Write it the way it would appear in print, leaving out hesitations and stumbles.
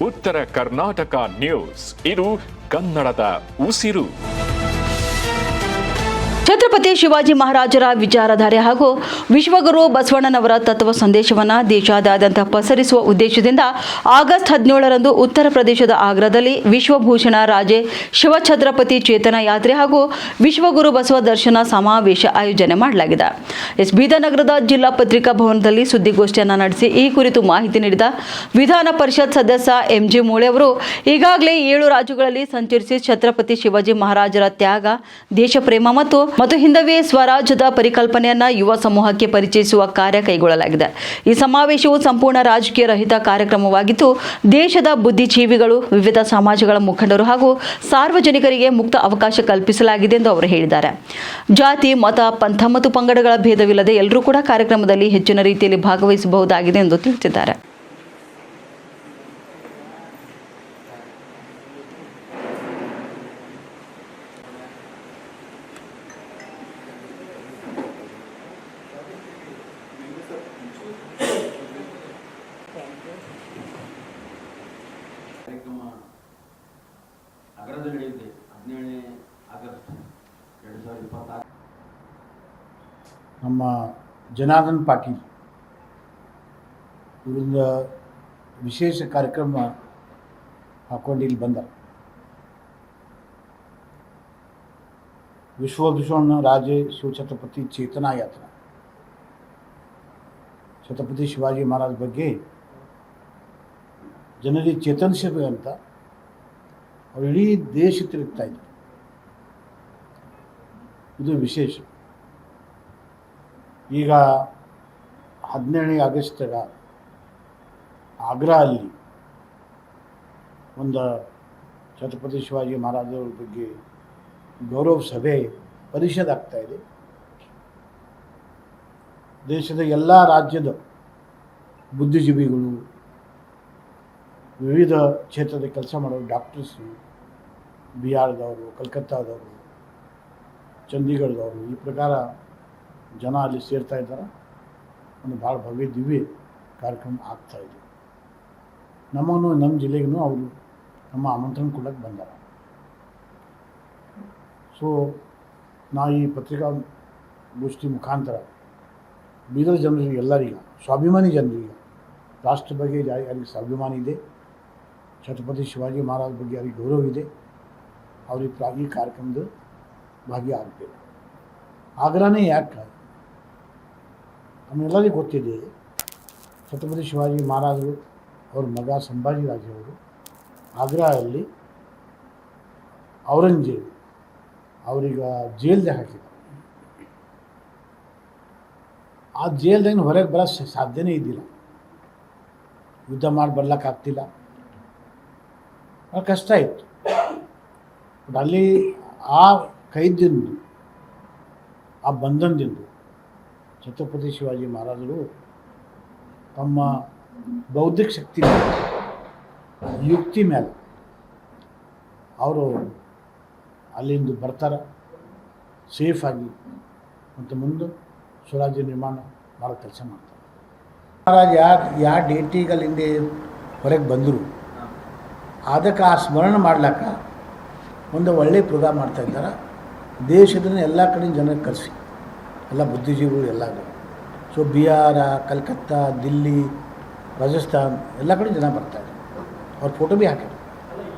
ಉತ್ತರ ಕರ್ನಾಟಕ ನ್ಯೂಸ್, ಇದು ಕನ್ನಡದ ಉಸಿರು. ಛತ್ರಪತಿ ಶಿವಾಜಿ ಮಹಾರಾಜರ ವಿಚಾರಧಾರೆ ಹಾಗೂ ವಿಶ್ವಗುರು ಬಸವಣ್ಣನವರ ತತ್ವ ಸಂದೇಶವನ್ನು ದೇಶಾದ್ಯಂತ ಪಸರಿಸುವ ಉದ್ದೇಶದಿಂದ ಆಗಸ್ಟ್ 17ರಂದು ಉತ್ತರ ಪ್ರದೇಶದ ಆಗ್ರಾದಲ್ಲಿ ವಿಶ್ವಭೂಷಣ ರಾಜೇ ಶಿವಛತ್ರಪತಿ ಚೇತನ ಯಾತ್ರೆ ಹಾಗೂ ವಿಶ್ವಗುರು ಬಸವ ದರ್ಶನ ಸಮಾವೇಶ ಆಯೋಜನೆ ಮಾಡಲಾಗಿದೆ. ಬೀದರ್ ನಗರದ ಜಿಲ್ಲಾ ಪತ್ರಿಕಾ ಭವನದಲ್ಲಿ ಸುದ್ದಿಗೋಷ್ಠಿಯನ್ನು ನಡೆಸಿ ಈ ಕುರಿತು ಮಾಹಿತಿ ನೀಡಿದ ವಿಧಾನ ಪರಿಷತ್ ಸದಸ್ಯ ಎಂಜಿ ಮೂಳೆ ಅವರು, ಈಗಾಗಲೇ 7 ರಾಜ್ಯಗಳಲ್ಲಿ ಸಂಚರಿಸಿ ಛತ್ರಪತಿ ಶಿವಾಜಿ ಮಹಾರಾಜರ ತ್ಯಾಗ, ದೇಶಪ್ರೇಮ ಮತ್ತು ಹಿಂದವೇ ಸ್ವರಾಜ್ಯದ ಪರಿಕಲ್ಪನೆಯನ್ನ ಯುವ ಸಮೂಹಕ್ಕೆ ಪರಿಚಯಿಸುವ ಕಾರ್ಯ ಕೈಗೊಳ್ಳಲಾಗಿದೆ. ಈ ಸಮಾವೇಶವು ಸಂಪೂರ್ಣ ರಾಜಕೀಯ ರಹಿತ ಕಾರ್ಯಕ್ರಮವಾಗಿದ್ದು, ದೇಶದ ಬುದ್ಧಿಜೀವಿಗಳು, ವಿವಿಧ ಸಮಾಜಗಳ ಮುಖಂಡರು ಹಾಗೂ ಸಾರ್ವಜನಿಕರಿಗೆ ಮುಕ್ತ ಅವಕಾಶ ಕಲ್ಪಿಸಲಾಗಿದೆ ಎಂದು ಅವರು ಹೇಳಿದ್ದಾರೆ. ಜಾತಿ, ಮತ, ಪಂಥ ಮತ್ತು ಪಂಗಡಗಳ ಭೇದವಿಲ್ಲದೆ ಎಲ್ಲರೂ ಕೂಡ ಕಾರ್ಯಕ್ರಮದಲ್ಲಿ ಹೆಚ್ಚಿನ ರೀತಿಯಲ್ಲಿ ಭಾಗವಹಿಸಬಹುದಾಗಿದೆ ಎಂದು ತಿಳಿಸಿದ್ದಾರೆ. ಕಾರ್ಯಕ್ರಮ ಆಗ್ರಾದಲ್ಲಿ ನಡೆಯುತ್ತೆ 17ನೇ ಆಗಸ್ಟ್ 2026. ನಮ್ಮ ಜನಾರ್ದನ್ ಪಾಟೀಲ್ ಇವರಿಂದ ವಿಶೇಷ ಕಾರ್ಯಕ್ರಮ ಹಾಕೊಂಡು ಇಲ್ಲಿ ಬಂದ. ವಿಶ್ವಭೂಷಣ ರಾಜೇ ಶಿವಛತ್ರಪತಿ ಚೇತನ ಯಾತ್ರೆ, ಛತ್ರಪತಿ ಶಿವಾಜಿ ಮಹಾರಾಜ್ ಬಗ್ಗೆ ಜನರಿಗೆ ಚೇತನಿಸಬೇಕಂತ ಅವರು ಇಡೀ ದೇಶ ತಿರುಗ್ತಾ ಇದ್ರು. ಇದು ವಿಶೇಷ. ಈಗ 17ನೇ ಆಗಸ್ಟ್ಗ ಆಗ್ರಾ ಅಲ್ಲಿ ಒಂದು ಛತ್ರಪತಿ ಶಿವಾಜಿ ಮಹಾರಾಜರ ಬಗ್ಗೆ ಗೌರವ ಸಭೆ ಪರಿಷತ್ ಆಗ್ತಾ ಇದೆ. ದೇಶದ ಎಲ್ಲ ರಾಜ್ಯದ ಬುದ್ಧಿಜೀವಿಗಳು, ವಿವಿಧ ಕ್ಷೇತ್ರದ ಕೆಲಸ ಮಾಡೋರು, ಡಾಕ್ಟರ್ಸು, ಬಿಹಾರದವರು, ಕಲ್ಕತ್ತಾದವರು, ಚಂಡೀಗಢದವರು, ಈ ಪ್ರಕಾರ ಜನ ಅಲ್ಲಿ ಸೇರ್ತಾ ಇದ್ದಾರೆ. ಒಂದು ಭಾಳ ಭವ್ಯ ದಿವ್ಯ ಕಾರ್ಯಕ್ರಮ ಆಗ್ತಾಯಿದೆ. ನಮ್ಮ ಜಿಲ್ಲೆಗೂ ಅವರು ನಮ್ಮ ಆಮಂತ್ರಣ ಕೊಡೋಕ್ಕೆ ಬಂದಾರ. ಸೊ ನಾ ಈ ಪತ್ರಿಕಾಗೋಷ್ಠಿ ಮುಖಾಂತರ ಬೀದರ್ ಜನರಿಗೆ, ಎಲ್ಲರಿಗೂ, ಸ್ವಾಭಿಮಾನಿ ಜನರಿಗೆ, ರಾಷ್ಟ್ರ ಬಗ್ಗೆ ಯಾರಿಗೆ ಸ್ವಾಭಿಮಾನಿ ಇದೆ, ಛತ್ರಪತಿ ಶಿವಾಜಿ ಮಹಾರಾಜ್ ಬಗ್ಗೆ ಯಾರಿಗೆ ಗೌರವ ಇದೆ, ಅವ್ರಿಗೆ ಈ ಕಾರ್ಯಕ್ರಮದ ಭಾಗಿಯಾಗಬೇಕು. ಆಗ್ರಾನೇ ಯಾಕೆ? ನಮ್ಮೆಲ್ಲರಿಗೂ ಗೊತ್ತಿದೆ, ಛತ್ರಪತಿ ಶಿವಾಜಿ ಮಹಾರಾಜರು ಅವ್ರ ಮಗ ಸಂಭಾಜಿ ರಾಜರು ಆಗ್ರಾದಲ್ಲಿ ಔರಂಗಜೇಬ್ ಅವ್ರಿಗೆ ಜೈಲ್ದಾಗ ಹಾಕಿದ್ರು. ಆ ಜೈಲ್ದಾಗ ಹೊರಗೆ ಬರೋ ಸಾಧ್ಯನೇ ಇದ್ದಿಲ್ಲ. ಯುದ್ಧ ಮಾಡಿ ಬರ್ಲಿಕ್ಕಾಗ್ತಿಲ್ಲ, ಭಾಳ ಕಷ್ಟ ಇತ್ತು. ಬಟ್ ಅಲ್ಲಿ ಆ ಕೈದಿಂದ, ಆ ಬಂಧನದಿಂದ ಛತ್ರಪತಿ ಶಿವಾಜಿ ಮಹಾರಾಜರು ತಮ್ಮ ಬೌದ್ಧಿಕ ಶಕ್ತಿ ಮೇಲೆ, ಯುಕ್ತಿ ಮೇಲೆ ಅವರು ಅಲ್ಲಿಂದ ಬರ್ತಾರೆ ಸೇಫಾಗಿ, ಮತ್ತು ಮುಂದೆ ಸ್ವರಾಜ್ಯ ನಿರ್ಮಾಣ ಮಾಡೋ ಕೆಲಸ ಮಾಡ್ತಾರೆ. ಮಹಾರಾಜ ಯಾವ ಡೇಟಿಗೆ ಅಲ್ಲಿಂದ ಹೊರಗೆ ಬಂದರು, ಅದಕ್ಕೆ ಆ ಸ್ಮರಣೆ ಮಾಡ್ಲಿಕ್ಕ ಒಂದು ಒಳ್ಳೆಯ ಪ್ರೋಗ್ರಾಮ್ ಮಾಡ್ತಾಯಿದ್ದಾರೆ. ದೇಶದ ಎಲ್ಲ ಕಡೆ ಜನಕ್ಕೆ ಕರೆಸಿ, ಎಲ್ಲ ಬುದ್ಧಿಜೀವಿಗಳು ಎಲ್ಲರೂ. ಸೊ ಬಿಹಾರ, ಕಲ್ಕತ್ತಾ, ದಿಲ್ಲಿ, ರಾಜಸ್ಥಾನ್ ಎಲ್ಲ ಕಡೆ ಜನ ಬರ್ತಾರೆ. ಅವ್ರ ಫೋಟೋ ಭೀ ಹಾಕಿದ್ರು.